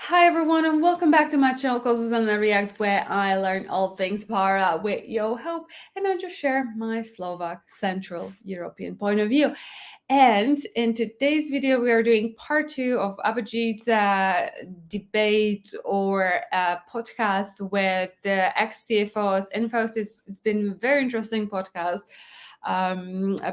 Hi everyone and welcome back to my channel called zuzanareacts, where I learn all things para with your help and I just share my Slovak Central European point of view. And in today's video we are doing part 2 of Abhijit's debate or podcast with the ex-CFO of Infosys. It's been a very interesting podcast.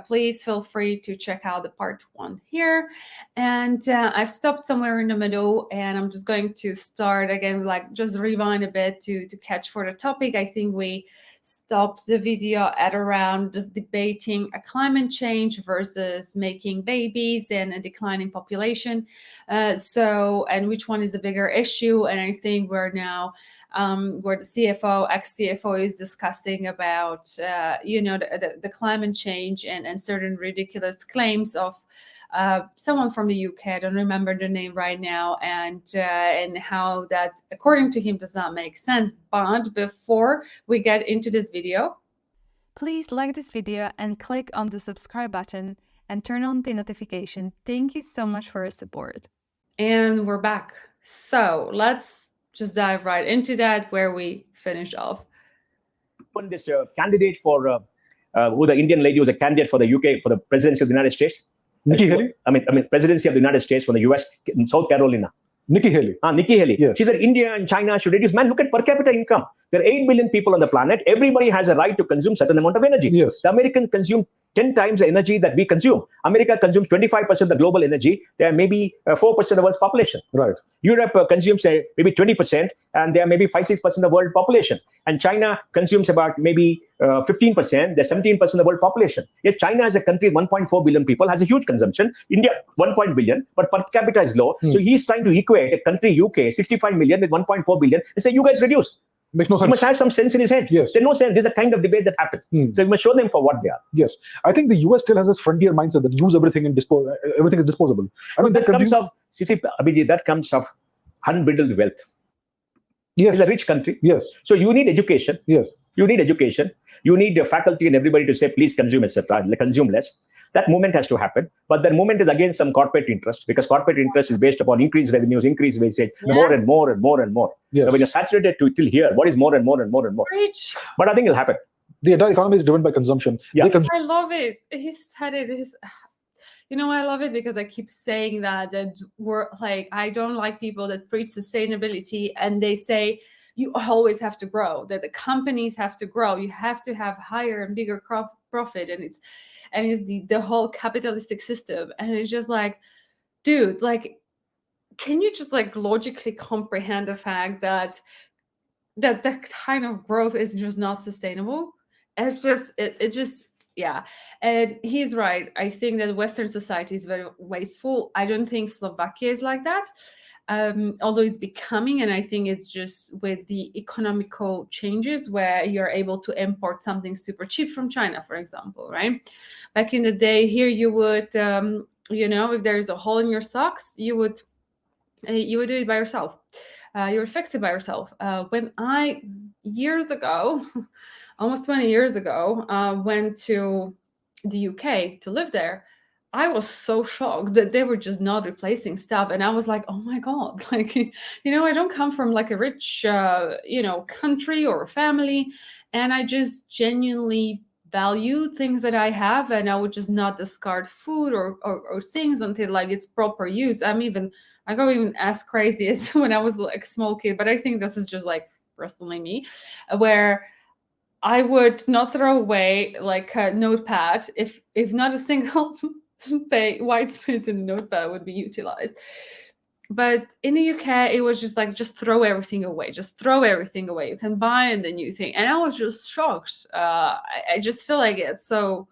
Please feel free to check out the part 1 here. And I've stopped somewhere in the middle and I'm just going to start again, like just rewind a bit to catch for the topic. I think we stopped the video at around just debating a climate change versus making babies and a declining population. And which one is a bigger issue? And I think we're now where the CFO, ex-CFO is discussing about, the climate change and certain ridiculous claims of someone from the UK, I don't remember the name right now, and how that, according to him, does not make sense. But before we get into this video, please like this video and click on the subscribe button and turn on the notification. Thank you so much for your support. And we're back. So let's just dive right into that where we finish off. This candidate for who the Indian lady was a candidate for the UK for the presidency of the United States. Nikki Haley? I mean, presidency of the United States from the US in South Carolina. Nikki Haley. Nikki Haley. Yeah. She said India and China should reduce. Man, look at per capita income. There are 8 billion people on the planet. Everybody has a right to consume certain amount of energy. Yes. The Americans consume 10 times the energy that we consume. America consumes 25% of the global energy. They are maybe 4% of the world's population. Right. Europe consumes maybe 20%, and they are maybe 5-6% of the world population. And China consumes about maybe 15%. They're 17% of the world population. Yet China, as a country, 1.4 billion people, has a huge consumption. India, 1 billion, but per capita is low. So he's trying to equate a country, UK, 65 million with 1.4 billion, and say, you guys reduce. Makes no sense. You must have some sense in his head. Yes. There's no sense. There's a kind of debate that happens. So you must show them for what they are. Yes. I think the US still has this frontier mindset that use everything and everything is disposable. I mean, that comes of, Abhijit, that comes of unbridled wealth. Yes. It's a rich country. Yes. So you need education. Yes. You need education. You need the faculty and everybody to say, please consume, etc. Consume less. That movement has to happen. But that movement is against some corporate interest, because corporate interest is based upon increased revenues, increased wastage, more and more and more and more. Yes. So when you're saturated till here, what is more and more and more and more? Rich. But I think it'll happen. The entire economy is driven by consumption. Yeah. I love it. He said it is. I love it because I keep saying that we're like, I don't like people that preach sustainability and they say you always have to grow, that the companies have to grow, you have to have higher and bigger profit, and it's the whole capitalistic system. And it's just like, dude, like, can you just like logically comprehend the fact that that kind of growth is just not sustainable? It's just it just. Yeah, and he's right. I think that Western society is very wasteful. I don't think Slovakia is like that, although it's becoming, and I think it's just with the economical changes where you're able to import something super cheap from China, for example, right? Back in the day, here you would, if there's a hole in your socks, you would do it by yourself. You would fix it by yourself. When I, years ago, almost 20 years ago, went to the UK to live there, I was so shocked that they were just not replacing stuff. And I was like, oh my God, like, I don't come from like a rich, country or family. And I just genuinely value things that I have. And I would just not discard food or things until like it's proper use. I go even as crazy as when I was like a small kid, but I think this is just like personally me, where I would not throw away like a notepad if not a single white space in the notepad would be utilized. But in the UK, it was just like, just throw everything away. Just throw everything away. You can buy the new thing. And I was just shocked. I just feel like it's so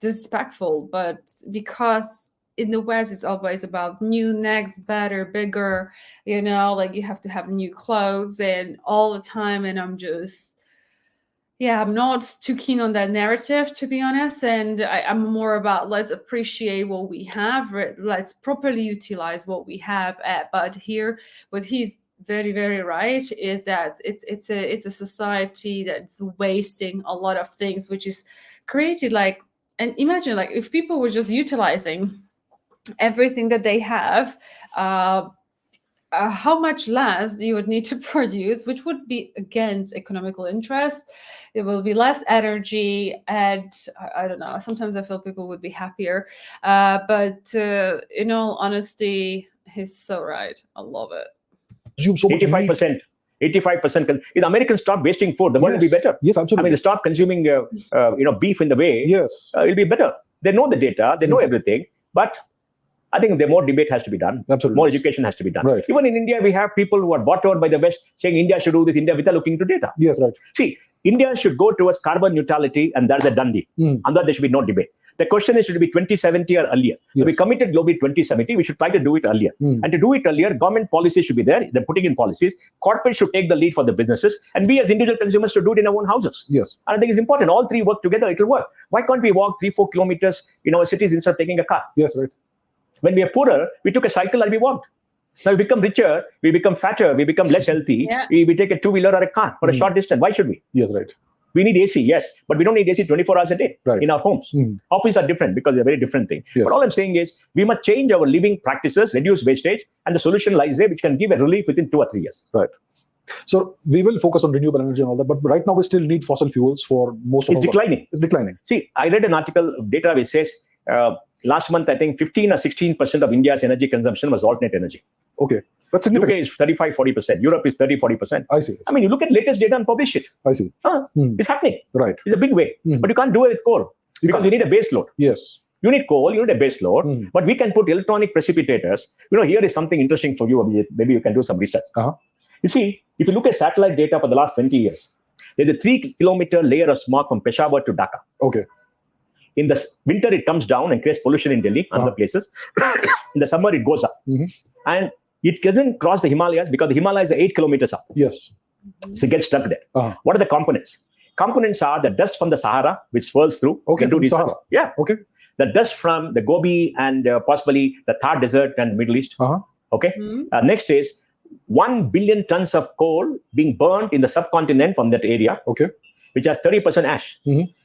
disrespectful. But because in the West, it's always about new, next, better, bigger, like you have to have new clothes and all the time. And I'm not too keen on that narrative, to be honest. And I'm more about, let's appreciate what we have. Let's properly utilize what we have. But here, what he's very, very right is that it's a society that's wasting a lot of things, which is created like, and imagine like if people were just utilizing everything that they have, how much less you would need to produce, which would be against economical interest. It will be less energy, and I don't know. Sometimes I feel people would be happier, but in all honesty, he's so right. I love it. Consume so much meat. 85%. 85%. If the Americans stop wasting food, the world will be better. Yes, absolutely. I mean, they stop consuming, beef in the way. Yes. It'll be better. They know the data. They know everything. But I think the more debate has to be done. Absolutely. More education has to be done. Right. Even in India, we have people who are bought out by the West saying India should do this, India, without looking into data. Yes, right. See, India should go towards carbon neutrality, and that's a done deal. And that there should be no debate. The question is, should it be 2070 or earlier? Yes. We committed globally 2070. We should try to do it earlier. And to do it earlier, government policies should be there. They're putting in policies. Corporates should take the lead for the businesses. And we as individual consumers should do it in our own houses. Yes. And I think it's important. All three work together. It will work. Why can't we walk 3-4 kilometers in our cities instead of taking a car? Yes, right. When we are poorer, we took a cycle and we walked. Now we become richer, we become fatter, we become less healthy. Yeah. We take a two-wheeler or a car for a short distance. Why should we? Yes, right. We need AC, yes, but we don't need AC 24 hours a day in our homes. Offices are different because they're very different things. Yes. But all I'm saying is we must change our living practices, reduce wastage, and the solution lies there, which can give a relief within 2 or 3 years. Right. So we will focus on renewable energy and all that, but right now we still need fossil fuels for most of It's declining. It's declining. See, I read an article of data which says last month, I think 15 or 16% of India's energy consumption was alternate energy. Okay. That's UK significant. is 35-40%. Europe is 30-40%. I see. I mean, you look at latest data and publish it. I see. It's happening. Right. It's a big way. But you can't do it with coal because you need a base load. Yes. You need coal, you need a base load, but we can put electronic precipitators. Here is something interesting for you, Abhijit. Maybe you can do some research. You see, if you look at satellite data for the last 20 years, there's a 3-kilometer layer of smog from Peshawar to Dhaka. Okay. In the winter, it comes down and creates pollution in Delhi and other places. In the summer, it goes up. And it doesn't cross the Himalayas because the Himalayas are 8 kilometers up. Yes. So it gets stuck there. What are the components? Components are the dust from the Sahara, which swirls through. Okay, from Sahara. Yeah. Okay. The dust from the Gobi and possibly the Thar Desert and Middle East. Okay. Next is 1 billion tons of coal being burnt in the subcontinent from that area. Okay. Which has 30% ash.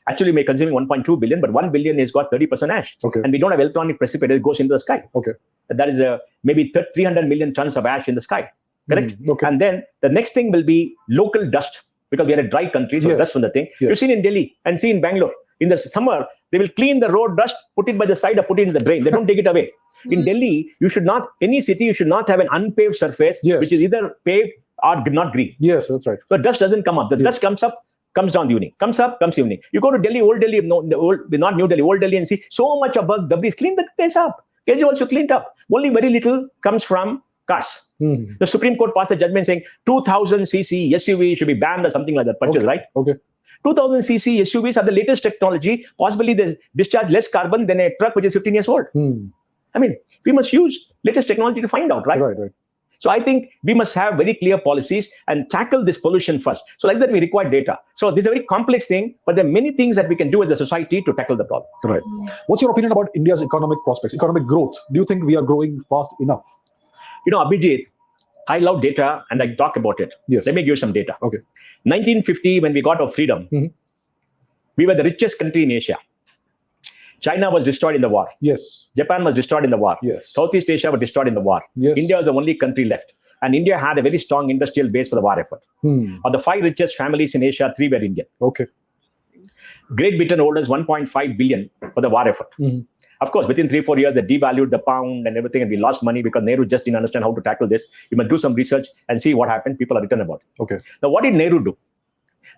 Actually, we're consuming 1.2 billion, but 1 billion has got 30% ash. Okay. And we don't have electronic precipitate, it goes into the sky. Okay. That is maybe 300 million tons of ash in the sky. Correct? Okay. And then the next thing will be local dust, because we are a dry country, so dust from the thing. You've seen in Delhi and see in Bangalore. In the summer, they will clean the road dust, put it by the side or put it in the drain. They don't take it away. In Delhi, any city, you should not have an unpaved surface, which is either paved or not green. Yes, that's right. So dust doesn't come up. The dust comes up, comes down evening. Comes up, comes evening. You go to Delhi, old Delhi, not New Delhi, old Delhi, and see so much above debris. Clean the place up. Kejriwal also cleaned up. Only very little comes from cars. The Supreme Court passed a judgment saying 2,000cc SUV should be banned or something like that. Purchase, right? Okay. 2,000cc SUVs are the latest technology. Possibly they discharge less carbon than a truck which is 15 years old. I mean, we must use latest technology to find out, right? Right. So I think we must have very clear policies and tackle this pollution first. So like that, we require data. So this is a very complex thing, but there are many things that we can do as a society to tackle the problem. Right. What's your opinion about India's economic prospects, economic growth? Do you think we are growing fast enough? Abhijit, I love data and I talk about it. Yes. Let me give you some data. Okay. 1950, when we got our freedom, we were the richest country in Asia. China was destroyed in the war. Yes. Japan was destroyed in the war. Yes. Southeast Asia was destroyed in the war. Yes. India was the only country left. And India had a very strong industrial base for the war effort. Of the 5 richest families in Asia, 3 were Indian. Okay. Great Britain owed us 1.5 billion for the war effort. Of course, within 3-4 years, they devalued the pound and everything, and we lost money because Nehru just didn't understand how to tackle this. You must do some research and see what happened. People are written about it. Okay. Now, what did Nehru do?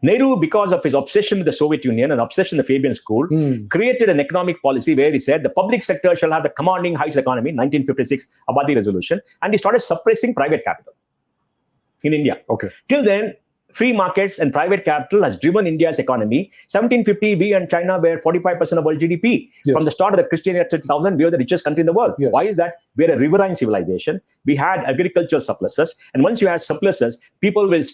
Nehru, because of his obsession with the Soviet Union and obsession with the Fabian School, created an economic policy where he said the public sector shall have the commanding heights economy, 1956 Abadi resolution, and he started suppressing private capital in India. Okay. Till then, free markets and private capital has driven India's economy. 1750, we and China were 45% of world GDP. Yes. From the start of the Christian era 2000, we were the richest country in the world. Yes. Why is that? We are a riverine civilization. We had agricultural surpluses. And once you have surpluses, people will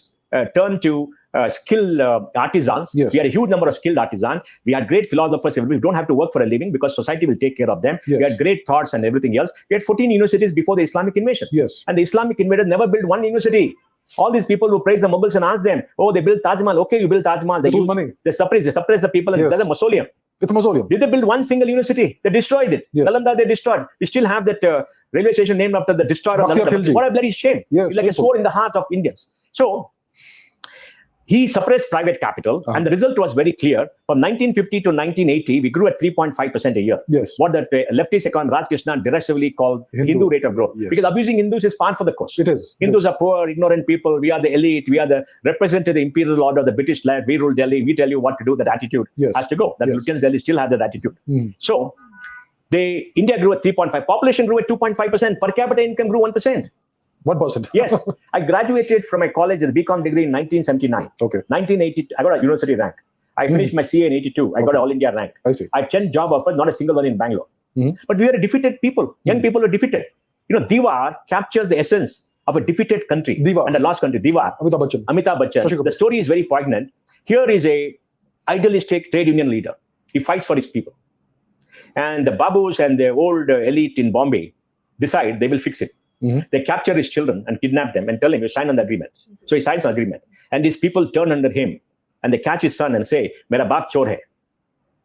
turn to skilled artisans. Yes. We had a huge number of skilled artisans. We had great philosophers. We don't have to work for a living because society will take care of them. Yes. We had great thoughts and everything else. We had 14 universities before the Islamic invasion. Yes. And the Islamic invaders never built one university. All these people who praise the Mughals and ask them, oh, they built Taj Mahal. Okay, you built Taj Mahal. They lose money. They suppress the people and Yes. there's a mausoleum. It's a mausoleum. Did they build one single university? They destroyed it. Yes. Nalanda, they destroyed. We still have that railway station named after the destroyer of Bhakya Nalanda. Khilji. What a bloody shame. Yes, It's like a sword in the heart of Indians. So he suppressed private capital, and the result was very clear. From 1950 to 1980, we grew at 3.5% a year. Yes. What that leftist economist Raj Krishna derisively called Hindu rate of growth. Yes. Because abusing Hindus is par for the course. It is. Hindus are poor, ignorant people. We are the elite. We are the represented the imperial order, the British led. We rule Delhi. We tell you what to do. That attitude has to go. That Lieutenant Delhi still have that attitude. So India grew at 3.5. Population grew at 2.5%. Per capita income grew 1%. 1%. Yes. I graduated from my college with a BCom degree in 1979. Okay. 1980, I got a university rank. I finished my CA in 82. I got an All India rank. I see. I had 10 job offers, not a single one in Bangalore. But we were a defeated people. Young people were defeated. Diwar captures the essence of a defeated country and a lost country. Diwar. Amitabh Bachchan. The story is very poignant. Here is a idealistic trade union leader. He fights for his people. And the Babus and the old elite in Bombay decide they will fix it. They capture his children and kidnap them and tell him, you sign an agreement. So he signs an agreement. And these people turn under him and they catch his son and say, Mera baap chor hai,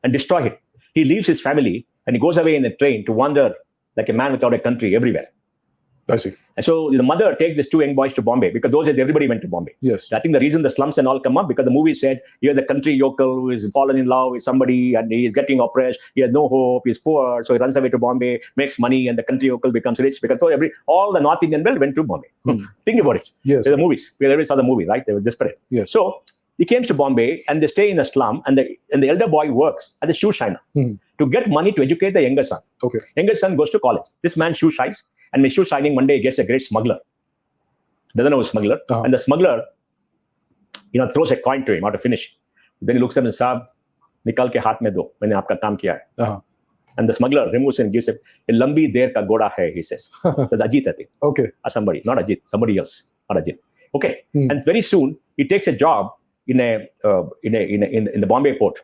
and destroy him. He leaves his family and he goes away in the train to wander like a man without a country everywhere. I see. And so the mother takes these two young boys to Bombay because those days everybody went to Bombay. Yes. I think the reason the slums and all come up because the movie said you're the country yokel who is fallen in love with somebody and he's getting oppressed. He has no hope. He's poor, so he runs away to Bombay, makes money, and the country yokel becomes rich because all the North Indian belt went to Bombay. Think about it. Yes. The movies. We already saw the movie, right? They were desperate. Yes. So he came to Bombay and they stay in a slum and the elder boy works as a shoe shiner to get money to educate the younger son. Okay. Younger son goes to college. This man shoe shines. And in shoe shining, one day he gets a great smuggler. Doesn't know a smuggler. And the smuggler, throws a coin to him out to finish. Then he looks at him and says, Nikal ke haath mein do. Maine aapka kaam kiya hai. And the smuggler removes and gives him a lambi der ka goda hai, he says. That's Ajit, I think. Okay. Somebody, not Ajit, somebody else. Not Ajit. Okay. And very soon he takes a job in the Bombay port.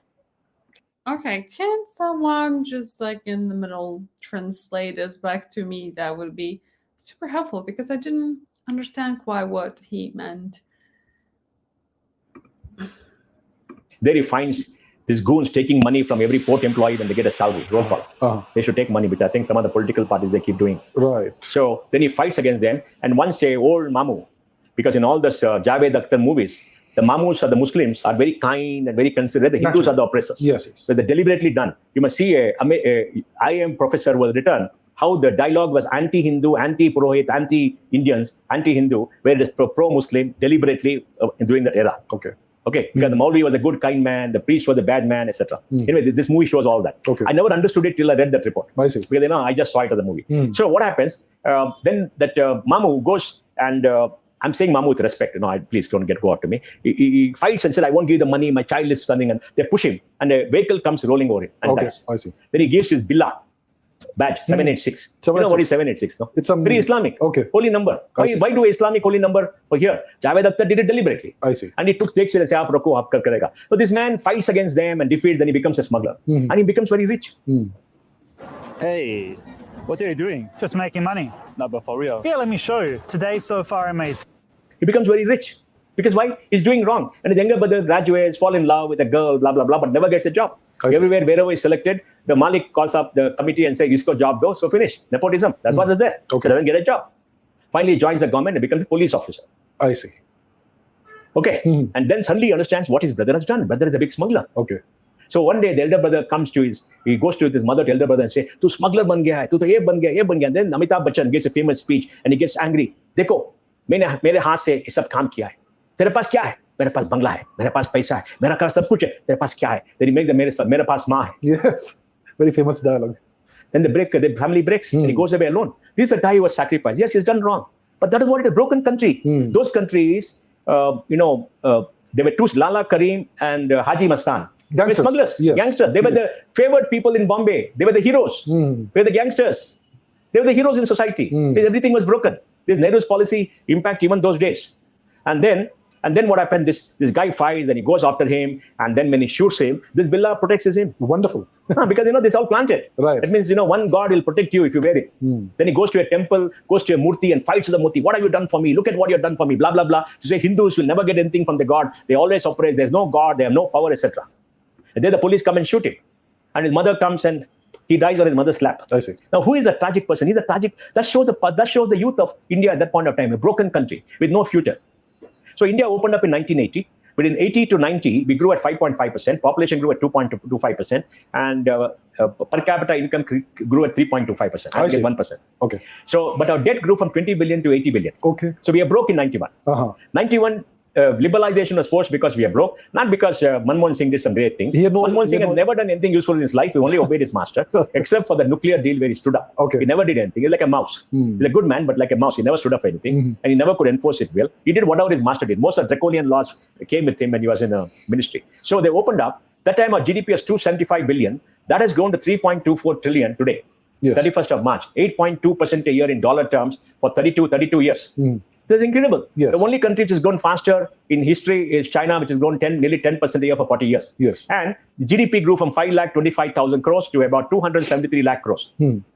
Okay, can someone just in the middle translate this back to me? That would be super helpful because I didn't understand quite what he meant. There he finds these goons taking money from every port employee when they get a salary, roll call. They should take money, but I think some of the political parties, they keep doing. Right. So then he fights against them. And once a old Mamu, because in all this Javed Akhtar movies, the Mamus or the Muslims are very kind and very considerate. The Hindus are the oppressors. Yes. So they're deliberately done. You must see IIM professor was written how the dialogue was anti-Hindu, anti-Purohit, anti-Indians, anti-Hindu, where it is pro-Muslim deliberately during that era. Okay. Because the Maulvi was a good, kind man, the priest was a bad man, etc. Anyway, this movie shows all that. Okay. I never understood it till I read that report. I see. Because I just saw it as a movie. So what happens? Then that Mamu goes and I'm saying Mamu with respect. Please don't go out to me. He fights and says, I won't give you the money. My child is running. And they push him. And a vehicle comes rolling over him and dies. I see. Then he gives his billah badge, 786. You know what is 786? No? It's a very Islamic. Okay. Holy number. Why do Islamic holy number for here? Javed Akhtar did it deliberately. I see. And he takes it and says, aap roko, aap kar karega. So this man fights against them and defeats. Then he becomes a smuggler. And he becomes very rich. Hey, what are you doing? Just making money. No, but for real. Yeah, let me show you. Today, so far, I made. He becomes very rich. Because why? He's doing wrong. And his younger brother graduates, fall in love with a girl, blah, blah, blah, but never gets a job. Everywhere, wherever he's selected, the Malik calls up the committee and says, isko job do, so finish. Nepotism. That's what is there. Okay. So he doesn't get a job. Finally, he joins the government and becomes a police officer. I see. Okay. And then suddenly he understands what his brother has done. Brother is a big smuggler. Okay. So one day the elder brother he goes to his mother, to elder brother and says, tu smuggler ban gaya hai, tu to ye ban gaya, ye ban gaya. And then Amitabh Bachchan gives a famous speech and he gets angry. Dekho, mere haath se ye sab kaam kiya hai. Tere paas kya hai? Mere paas bangla hai, mere paas paisa hai, mera car sab kuch hai, tere paas kya hai? Then he makes the mere paas maa hai. Yes. Very famous dialogue. Then the family breaks and he goes away alone. This is a guy who was sacrificed. Yes, he's done wrong. But that is what it is, a broken country. Those countries, there were two, Lala Karim and Haji Mastan. They were smugglers, gangsters. They were the favored people in Bombay. They were the heroes. They were the gangsters. They were the heroes in society. Everything was broken. This Nehru's policy impact even those days. And then what happened? This guy fights and he goes after him. And then when he shoots him, this billah protects him. Wonderful. Because this all planted. Right. That means one God will protect you if you wear it. Then he goes to a temple, goes to a murti and fights with the murti. What have you done for me? Look at what you have done for me. Blah blah blah. To say Hindus will never get anything from the God. They always operate. There's no God. They have no power, etc. And then the police come and shoot him. and his mother comes and he dies on his mother's lap. I see. Now, who is a tragic person? He's a tragic. That shows the youth of India at that point of time, a broken country with no future. So India opened up in 1980. But in 80 to 90, we grew at 5.5%. Population grew at 2.25%, and per capita income grew at 3.25%. I think 1%. Okay. So, but our debt grew from 20 billion to 80 billion. Okay. So we are broke in 91. 91. Liberalization was forced because we are broke, not because Manmohan Singh did some great things. Manmohan Singh has never done anything useful in his life. He only obeyed his master, except for the nuclear deal where he stood up. Okay. He never did anything. He's like a mouse. He's a good man, but like a mouse. He never stood up for anything, and he never could enforce it well. He did whatever his master did. Most of the draconian laws came with him when he was in a ministry. So they opened up. That time our GDP was 275 billion. That has grown to 3.24 trillion today. Yes. 31st of March, 8.2% a year in dollar terms for 32 years. That's incredible. Yes. The only country which has grown faster in history is China, which has grown nearly 10% a year for 40 years. Yes. And the GDP grew from 5,25,000 crores to about 273 lakh crores.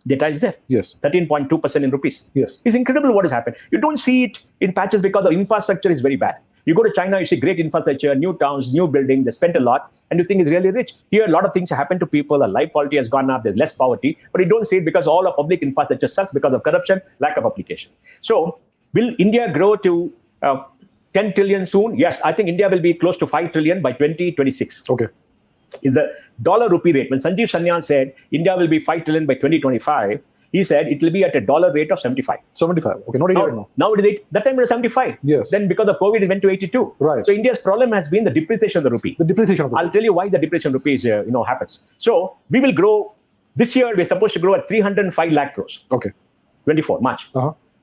Data is there. Yes. 13.2% in rupees. Yes. It's incredible what has happened. You don't see it in patches because the infrastructure is very bad. You go to China, you see great infrastructure, new towns, new buildings, they spent a lot, and you think it's really rich. Here, a lot of things happen to people, our life quality has gone up, there's less poverty, but you don't see it because all our public infrastructure sucks because of corruption, lack of application. So, will India grow to 10 trillion soon? Yes, I think India will be close to 5 trillion by 2026. Okay. Is the dollar rupee rate. When Sanjeev Sanyal said India will be 5 trillion by 2025, he said it will be at a dollar rate of 75. 75. Okay, not a year now. Now it is that time it was 75. Yes. Then because of COVID, it went to 82. Right. So India's problem has been the depreciation of the rupee. The depreciation of the I'll tell you why the depreciation of rupee is, happens. So we will grow. This year, we're supposed to grow at 305 lakh crores. Okay. 24 March.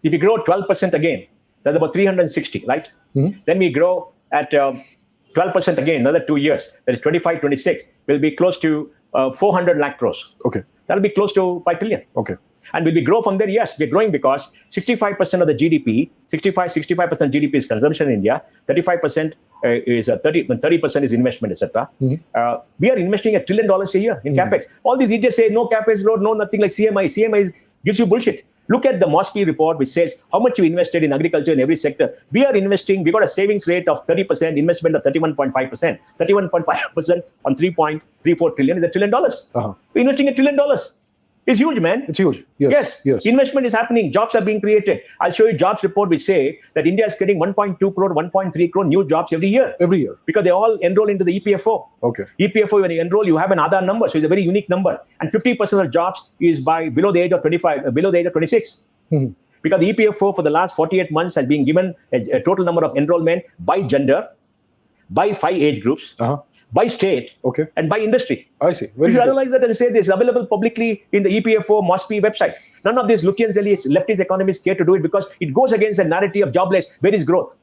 If we grow 12% again, that's about 360, right? Then we grow at 12% again, another 2 years. That is 25, 26. We'll be close to 400 lakh crores. Okay. That'll be close to 5 trillion. Okay. And will we grow from there? Yes, we're growing because 65% of the GDP, 65% GDP is consumption in India, 35% is 30% is investment, etc. We are investing $1 trillion a year in capex. All these idiots say no capex growth, no nothing like CMI. CMI gives you bullshit. Look at the MOSPI report, which says how much you invested in agriculture in every sector. We are investing, we got a savings rate of 30%, investment of 31.5%. 31.5% on 3.34 trillion is $1 trillion. We're investing $1 trillion. It's huge, man. It's huge. Yes. Yes. Investment is happening. Jobs are being created. I'll show you jobs report which say that India is getting 1.2 crore, 1.3 crore new jobs every year. Every year. Because they all enroll into the EPFO. Okay. EPFO, when you enroll, you have an Aadhaar number. So it's a very unique number. And 50% of jobs is by below the age of 25, below the age of 26. Because the EPFO for the last 48 months has been given a total number of enrollment by gender, by 5 age groups, by state, and by industry. I see. If you analyze that and say this is available publicly in the EPFO MOSPI website. None of these Lukian leftist economists care to do it because it goes against the narrative of jobless. Where is growth?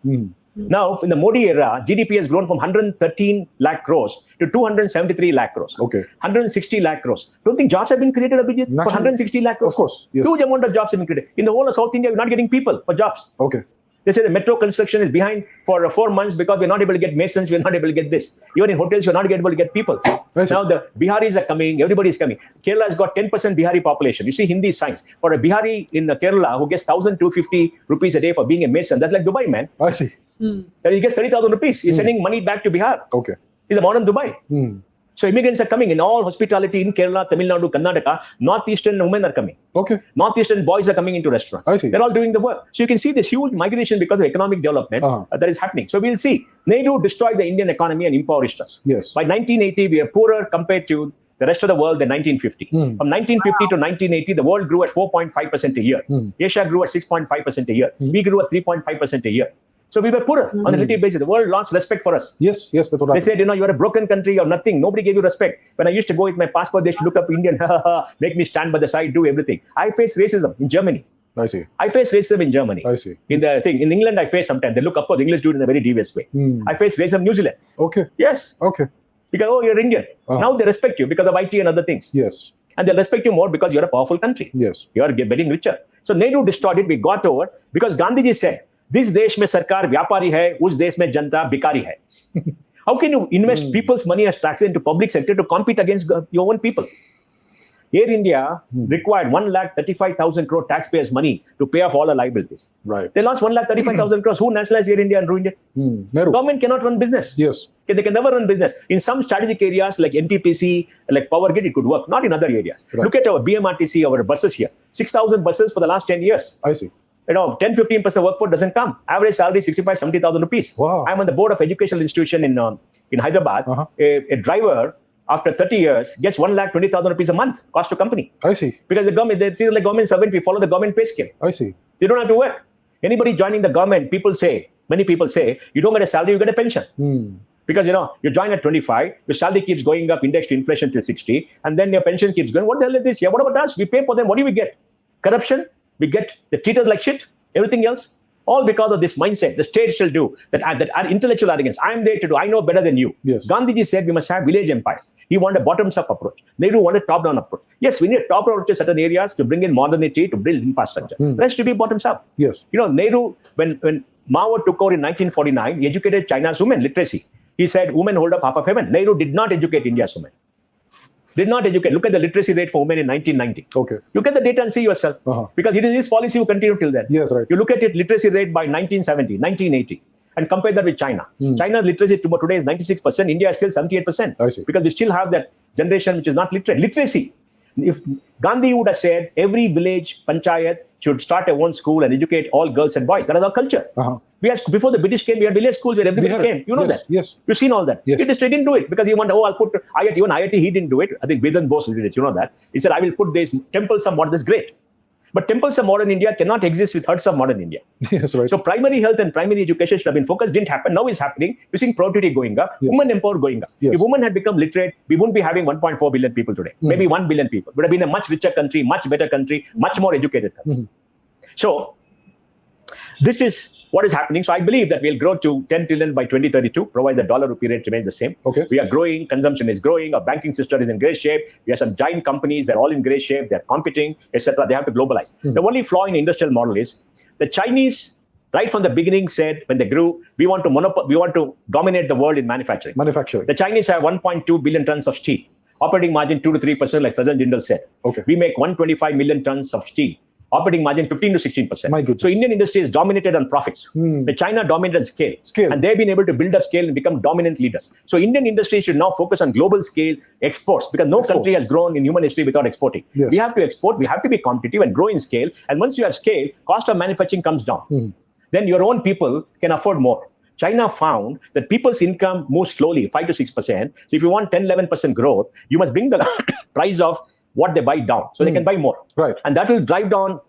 Now, in the Modi era, GDP has grown from 113 lakh crores to 273 lakh crores. Okay. 160 lakh crores. Don't think jobs have been created, Abhijit? For 160 lakh crores? Of course. Yes. Huge amount of jobs have been created. In the whole of South India, we're not getting people for jobs. Okay. They say the metro construction is behind for 4 months because we're not able to get masons, we're not able to get this. Even in hotels, we're not able to get people. Now the Biharis are coming, everybody is coming. Kerala has got 10% Bihari population. You see Hindi science. For a Bihari in Kerala who gets 1,250 rupees a day for being a mason, that's like Dubai, man. I see. And he gets 30,000 rupees. He's sending money back to Bihar. Okay. It's a modern Dubai. So immigrants are coming in all hospitality in Kerala, Tamil Nadu, Karnataka. Northeastern women are coming. Okay. Northeastern boys are coming into restaurants. I see. They're all doing the work. So you can see this huge migration because of economic development that is happening. So we'll see. Nehru destroyed the Indian economy and impoverished us. Yes. By 1980, we are poorer compared to the rest of the world than 1950. From 1950 to 1980, the world grew at 4.5% a year. Asia grew at 6.5% a year. We grew at 3.5% a year. So we were poorer on a relative basis. The world lost respect for us. Yes, that's what They said, you're a broken country, you're nothing. Nobody gave you respect. When I used to go with my passport, they used to look up Indian, make me stand by the side, do everything. I faced racism in Germany. I see. I faced racism in Germany. I see. In England, I faced sometimes. They look, of course, English do it in a very devious way. I faced racism in New Zealand. Okay. Yes. Okay. Because, you're Indian. Now they respect you because of IT and other things. Yes. And they respect you more because you're a powerful country. Yes. You are getting richer. So Nehru destroyed it. We got over because Gandhiji said, this desh mein sarkar vyapari hai, us desh mein janta bikari hai. How can you invest people's money as taxes into public sector to compete against your own people? Air India required 1,35,000 crore taxpayers' money to pay off all the liabilities. Right. They lost 1,35,000 crores. Who nationalized Air India and ruined it? Nehru. Government cannot run business. Yes. They can never run business. In some strategic areas like NTPC, like power grid, it could work. Not in other areas. Right. Look at our BMRTC, our buses here. 6,000 buses for the last 10 years. I see. 10-15% workforce doesn't come. Average salary 65-70,000 rupees. Wow. I'm on the board of educational institution in Hyderabad. A driver after 30 years gets 1,20,000 rupees a month cost to company. I see. Because the government, they feel like government servant, we follow the government pay scale. I see. They don't have to work. Anybody joining the government, many people say, you don't get a salary, you get a pension. Because you join at 25, your salary keeps going up, indexed to inflation till 60, and then your pension keeps going. What the hell is this? Yeah, what about us? We pay for them. What do we get? Corruption. We get the treated like shit. Everything else. All because of this mindset. The state shall do that intellectual arrogance. I'm there to do. I know better than you. Yes. Gandhiji said we must have village empires. He wanted a bottoms-up approach. Nehru wanted a top-down approach. Yes, we need a top-down approach to certain areas to bring in modernity, to build infrastructure. Rest to be bottoms-up. Yes. Nehru, when Mao took over in 1949, he educated China's women, literacy. He said women hold up half of heaven. Nehru did not educate India's women. Did not educate. Look at the literacy rate for women in 1990. Okay. Look at the data and see yourself. Because it is this policy who continued till then. Yes, right. You look at it, literacy rate by 1970, 1980, and compare that with China. China's literacy today is 96%. India is still 78%. I see. Because we still have that generation which is not literate. Literacy. If Gandhi would have said every village panchayat should start a one school and educate all girls and boys. That is our culture. Before the British came, we had village schools where everybody came. You know that. Yes. You've seen all that. Yes. He didn't do it because he wanted, I'll put IIT. Even IIT, he didn't do it. I think Vedan Bose did it. You know that. He said, I will put these temples of modern. That's great. But temples of modern India cannot exist with huts of modern India. Yes, right. So primary health and primary education should have been focused. Didn't happen. Now it's happening. We're seeing productivity going up. Yes. Women empowered going up. Yes. If women had become literate, we wouldn't be having 1.4 billion people today. Maybe 1 billion people. Would have been a much richer country, much better country, much more educated country. So this is what is happening. So I believe that we'll grow to 10 trillion by 2032, provided the dollar-rupee rate remains the same. Okay. We are growing, consumption is growing, our banking system is in great shape. We have some giant companies, they're all in great shape, they're competing, etc. They have to globalize. The only flaw in the industrial model is the Chinese, right from the beginning, said when they grew, we want to dominate the world in manufacturing. The Chinese have 1.2 billion tons of steel. Operating margin 2 to 3%, like Sajjan Jindal said. Okay. We make 125 million tons of steel. Operating margin 15 to 16%. My goodness. So Indian industry is dominated on profits. The China dominated scale. And they've been able to build up scale and become dominant leaders. So Indian industry should now focus on global scale exports, because no country has grown in human history without exporting. Yes. We have to export, we have to be competitive and grow in scale. And once you have scale, cost of manufacturing comes down. Then your own people can afford more. China found that people's income moves slowly, 5 to 6%. So if you want 10, 11% growth, you must bring the price of what they buy down so they can buy more. Right. And that will drive down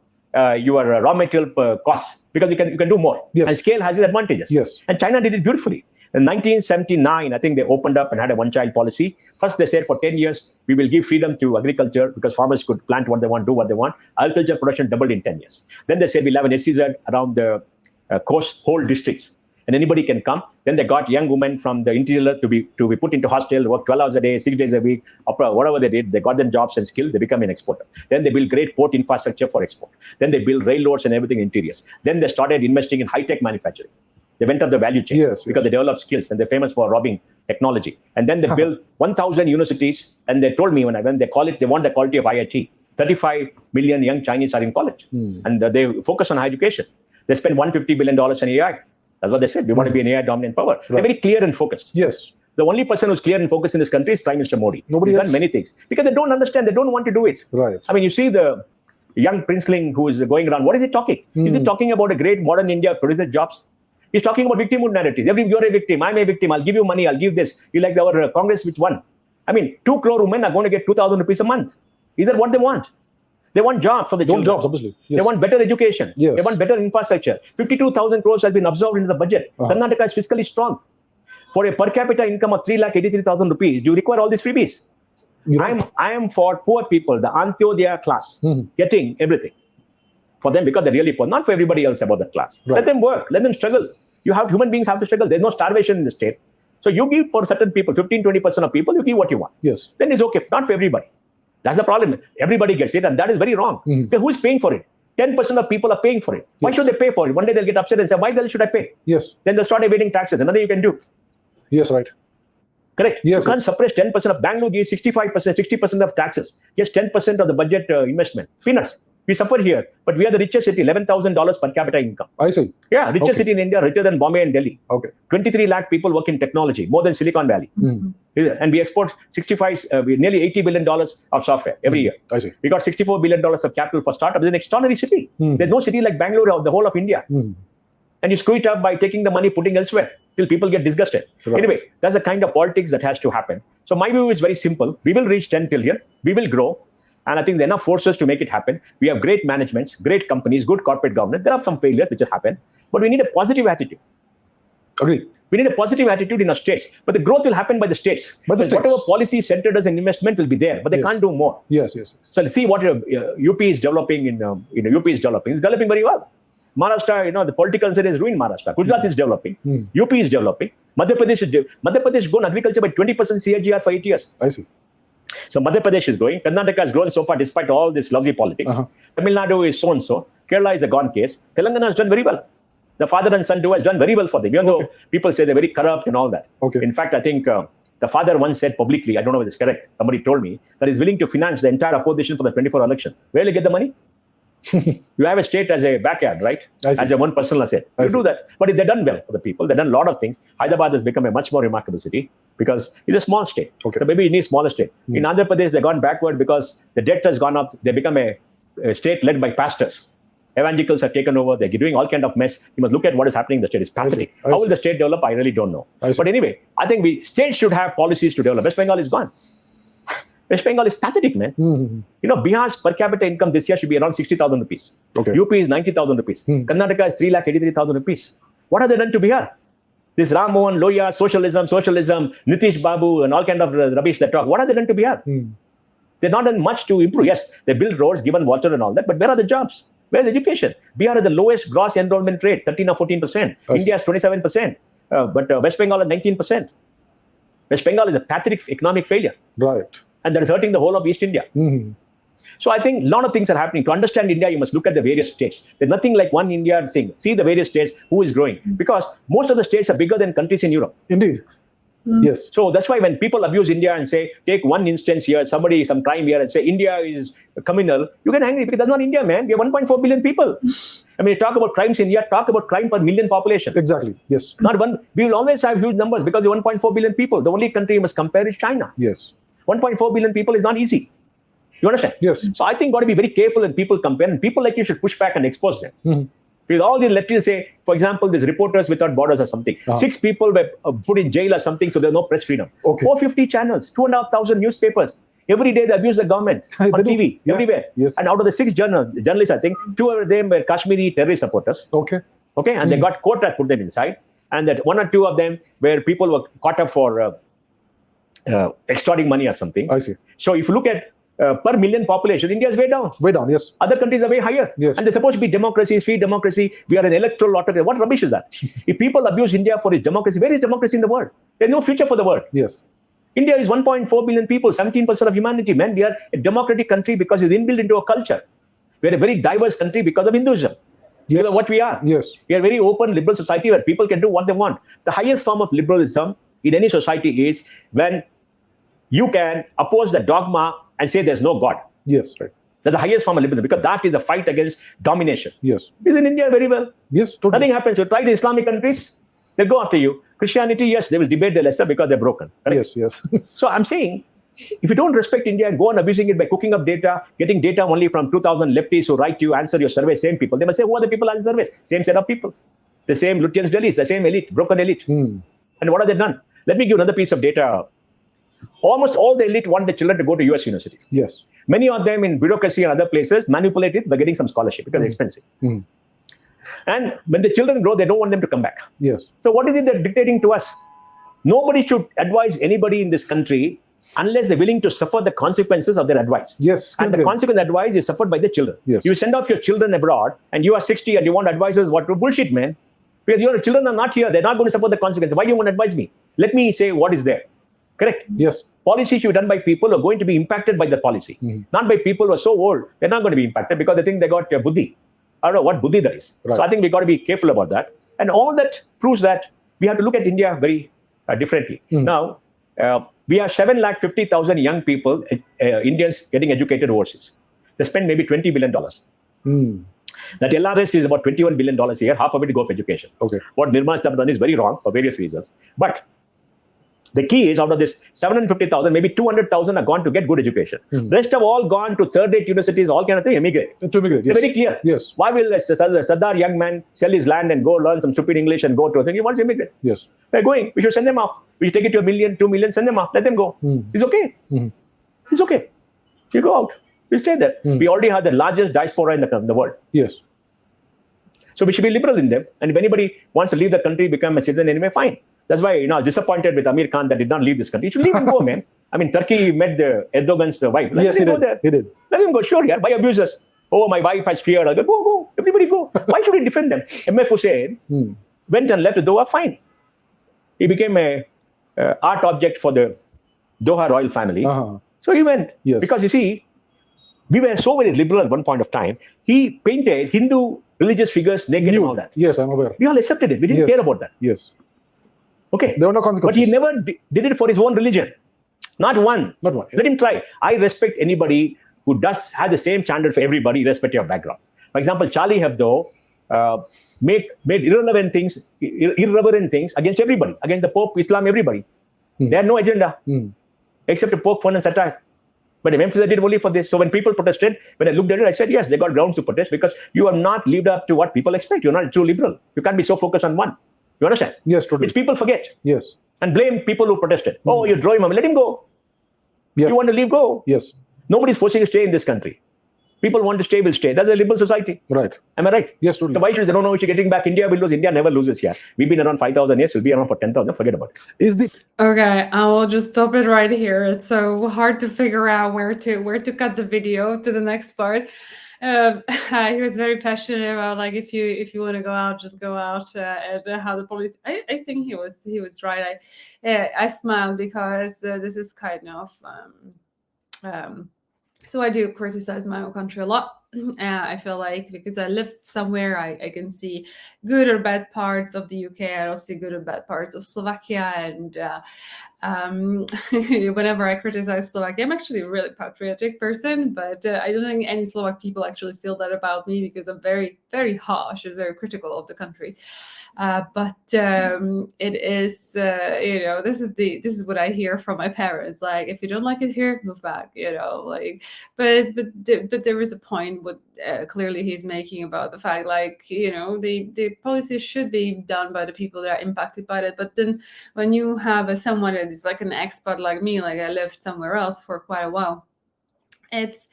your raw material costs, because you can do more. Yes. And scale has its advantages. Yes. And China did it beautifully. In 1979, I think they opened up and had a one-child policy. First, they said for 10 years, we will give freedom to agriculture because farmers could plant what they want, do what they want. Agriculture production doubled in 10 years. Then they said we'll have an SEZ around the coast, whole districts. And anybody can come. Then they got young women from the interior to be put into hostel, work 12 hours a day, 6 days a week, whatever they did. They got them jobs and skill. They become an exporter. Then they build great port infrastructure for export. Then they build railroads and everything interiors. Then they started investing in high-tech manufacturing. They went up the value chain because they developed skills and they're famous for robbing technology. And then they built 1,000 universities. And they told me when they call it, they want the quality of IIT. 35 million young Chinese are in college. And they focus on higher education. They spend $150 billion on AI. That's what they said. We want to be an AI dominant power. Right. They're very clear and focused. Yes. The only person who's clear and focused in this country is Prime Minister Modi. Nobody He's else. done many things because they don't understand. They don't want to do it. Right. I mean, you see the young princeling who is going around. What is he talking? Is he talking about a great modern India, produces jobs? He's talking about victimhood narratives. You're a victim. I'm a victim. I'll give you money. I'll give this. You like our Congress, which won? I mean, 2 crore women are going to get 2,000 rupees a month. Is that what they want? They want jobs for the children. Jobs, obviously. Yes. They want better education. Yes. They want better infrastructure. 52,000 crores has been absorbed into the budget. Karnataka is fiscally strong. For a per capita income of 3,83,000 rupees, you require all these freebies. I am for poor people, the Antyodaya class, getting everything for them because they're really poor. Not for everybody else about that class. Right. Let them work. Let them struggle. Human beings have to struggle. There's no starvation in the state. So you give for certain people, 15, 20% of people, you give what you want. Yes. Then it's okay. Not for everybody. That's the problem. Everybody gets it, and that is very wrong. Because who is paying for it? 10% of people are paying for it. Why should they pay for it? One day they'll get upset and say, why the hell should I pay? Yes. Then they'll start evading taxes. Another you can do. Yes, right. Correct? Yes, You can't suppress 10% of Bangalore gives 65%, 60% of taxes, just 10% of the budget investment. Peanuts. We suffer here, but we are the richest city, $11,000 per capita income. I see. Yeah, richest city in India, richer than Bombay and Delhi. Okay. 23 lakh people work in technology, more than Silicon Valley. And we export nearly $80 billion of software every year. I see. We got $64 billion of capital for startups. It's an extraordinary city. There's no city like Bangalore or the whole of India. And you screw it up by taking the money, putting elsewhere till people get disgusted. Right. Anyway, that's the kind of politics that has to happen. So my view is very simple. We will reach 10 trillion. We will grow. And I think there are enough forces to make it happen. We have great managements, great companies, good corporate governance. There are some failures which have happened. But we need a positive attitude. Agree. We need a positive attitude in our states. But the growth will happen by the states. Whatever policy centered as an investment will be there. But they can't do more. Yes. So let's see what UP is developing UP is developing. It's developing very well. Maharashtra, the political side has ruined Maharashtra. Gujarat is developing. UP is developing. Madhya Pradesh has grown agriculture by 20% CAGR for 8 years. I see. So Madhya Pradesh is growing. Karnataka has grown so far despite all this lovely politics. Tamil Nadu is so-and-so. Kerala is a gone case. Telangana has done very well. The father and son duo has done very well for them, even though people say they're very corrupt and all that. Okay. In fact, I think the father once said publicly, I don't know whether it's correct, somebody told me, that he's willing to finance the entire opposition for the 24 election. Where will he get the money? You have a state as a backyard, right? As a one personal asset. You do that. But they've done well for the people. They've done a lot of things. Hyderabad has become a much more remarkable city because it's a small state. Okay. So maybe it needs smaller state. In Andhra Pradesh, they've gone backward because the debt has gone up. They become a state led by pastors. Evangelicals have taken over. They're doing all kind of mess. You must look at what is happening in the state. It's pathetic. How will the state develop? I really don't know. But anyway, I think states should have policies to develop. West Bengal is gone. West Bengal is pathetic, man. Bihar's per capita income this year should be around 60,000 rupees. Okay. UP is 90,000 rupees. Karnataka is 3,83,000 rupees. What have they done to Bihar? This Ram Mohan, Loya, socialism, Nitish Babu, and all kind of rubbish that talk. What have they done to Bihar? They've not done much to improve. Yes, they build roads, given water and all that, but where are the jobs? Where is education? Bihar has the lowest gross enrollment rate, 13 or 14%. India has 27%. But West Bengal has 19%. West Bengal is a pathetic economic failure. Right. And that is hurting the whole of East India. So I think a lot of things are happening. To understand India, you must look at the various states. There's nothing like one India thing. See the various states, who is growing. Because most of the states are bigger than countries in Europe. Indeed. Yes. So that's why when people abuse India and say, take one instance here, some crime here, and say India is communal, you get angry because that's not India, man. We have 1.4 billion people. I mean, talk about crimes in India, talk about crime per million population. Exactly. Yes. Not one. We will always have huge numbers because we're 1.4 billion people. The only country you must compare is China. Yes. 1.4 billion people is not easy. You understand? Yes. So I think got to be very careful when people compare, and people like you should push back and expose them. Because all the lefties say, for example, there's Reporters Without Borders or something. 6 people were put in jail or something, so there's no press freedom. 450 channels, 2,500 newspapers. Every day they abuse the government on TV, everywhere. Yes. And out of the 6 journalists, I think 2 of them were Kashmiri terrorist supporters. Okay. And they got court that put them inside. And that 1 or 2 of them where people were caught up for extorting money or something. I see. So if you look at per million population, India is way down. Way down, yes. Other countries are way higher. Yes. And they're supposed to be democracies, free democracy. We are an electoral lottery. What rubbish is that? If people abuse India for its democracy, where is democracy in the world? There's no future for the world. Yes. India is 1.4 billion people, 17% of humanity, man. We are a democratic country because it's inbuilt into a culture. We're a very diverse country because of Hinduism. You know what we are. Yes. We are a very open, liberal society where people can do what they want. The highest form of liberalism in any society is when you can oppose the dogma and say there's no God. Yes, right. That's the highest form of liberalism because that is the fight against domination. Yes. It's in India very well. Yes, totally. Nothing happens. You try the Islamic countries, they'll go after you. Christianity, yes, they will debate the lesser because they're broken. Correct? Yes. So I'm saying, if you don't respect India and go on abusing it by cooking up data, getting data only from 2,000 lefties who write you, answer your survey, same people. They must say, who are the people answering surveys? Same set of people. The same Lutyens Delhis, the same elite, broken elite. And what have they done? Let me give another piece of data. Almost all the elite want the children to go to US universities. Yes. Many of them in bureaucracy and other places manipulate it by getting some scholarship because it's expensive. And when the children grow, they don't want them to come back. Yes. So what is it they're dictating to us? Nobody should advise anybody in this country unless they're willing to suffer the consequences of their advice. Yes. And the consequence of advice is suffered by the children. Yes. You send off your children abroad and you are 60 and you want advisors, what bullshit, man. Because your children are not here. They're not going to suffer the consequences. Why do you want to advise me? Let me say what is there. Correct? Yes. Policy should be done by people who are going to be impacted by the policy. Not by people who are so old, they're not going to be impacted because they think they got buddhi. I don't know what buddhi that is. Right. So I think we've got to be careful about that. And all that proves that we have to look at India very differently. Now, we have 750,000 young people, Indians, getting educated overseas. They spend maybe $20 billion. That LRS is about $21 billion a year. Half of it go for education. Okay. What Nirmala has done is very wrong for various reasons. But the key is, out of this 750,000, maybe 200,000 are gone to get good education. Rest have all gone to third-rate universities, all kind of thing, emigrate. To immigrate, yes. They're very clear. Yes. Why will a Sardar young man sell his land and go learn some stupid English and go to a thing? He wants to immigrate. Yes. They're going. We should send them off. We should take it to 1 million, 2 million, send them off. Let them go. It's okay. It's okay. You go out. You stay there. We already have the largest diaspora in the world. Yes. So we should be liberal in them. And if anybody wants to leave the country, become a citizen anyway, fine. That's why, I'm disappointed with Amir Khan that did not leave this country. You should leave him go, man. I mean, Turkey met the Erdogan's wife. Yes, he did. He did. Let him go. Sure, yeah. By abusers. Oh, my wife has fear. I'll go, go. Everybody go. Why should we defend them? MF Hussain went and left Doha, fine. He became a art object for the Doha royal family. So he went. Yes. Because you see, we were so very liberal at one point of time. He painted Hindu religious figures naked and all that. Yes, I'm aware. We all accepted it. We didn't care about that. Yes. Okay. There were no consequences. But he never did it for his own religion. Not one. Not one. Let him try. I respect anybody who does have the same standard for everybody, irrespective of background. For example, Charlie Hebdo made irrelevant things against everybody, against the Pope, Islam, everybody. They had no agenda except to poke fun and satire. But Memphis did only for this. So when people protested, when I looked at it, I said, yes, they got grounds to protest because you have not lived up to what people expect. You're not a true liberal. You can't be so focused on one. You understand? Yes, totally. Which people forget. Yes. And blame people who protested. Oh, you drove him. Let him go. Yeah. You want to leave, go. Yes. Nobody's forcing you to stay in this country. People want to stay, will stay. That's a liberal society. Right. Am I right? Yes, totally. So why should they don't know if you're getting back? India will lose. India never loses here. We've been around 5,000 years. We'll be around for 10,000. Forget about it. Okay, I will just stop it right here. It's so hard to figure out where to cut the video to the next part. He was very passionate about, like, if you want to go out, just go out, and how the police. I think he was right. I smiled because this is kind of so I do criticize my own country a lot. I feel like because I lived somewhere, I can see good or bad parts of the UK. I also see good or bad parts of Slovakia. And whenever I criticize Slovakia, I'm actually a really patriotic person, but I don't think any Slovak people actually feel that about me because I'm very, very harsh and very critical of the country. But it is, this is what I hear from my parents. Like, if you don't like it here, move back. Like, but there is a point what clearly he's making about the fact, like, the policies should be done by the people that are impacted by it. But then when you have someone that is like an expat like me, like I lived somewhere else for quite a while, it's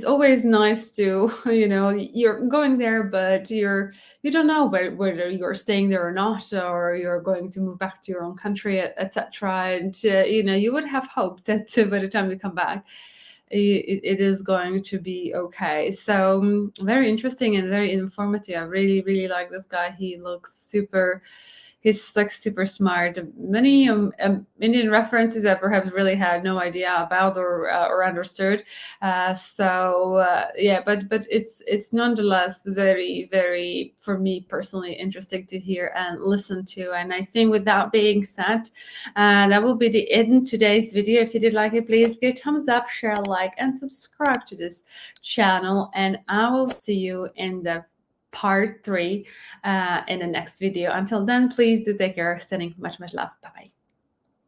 always nice to, you're going there, but you don't know whether you're staying there or not, or you're going to move back to your own country, etc. And, you would have hope that by the time you come back, it is going to be okay. So very interesting and very informative. I really, really like this guy. He looks he's like super smart. Many Indian references I perhaps really had no idea about or understood. But it's nonetheless very, very, for me personally, interesting to hear and listen to. And I think with that being said, that will be the end of today's video. If you did like it, please give a thumbs up, share, like, and subscribe to this channel. And I will see you in the part 3 in the next video. Until then, please do take care. Sending much love. Bye bye.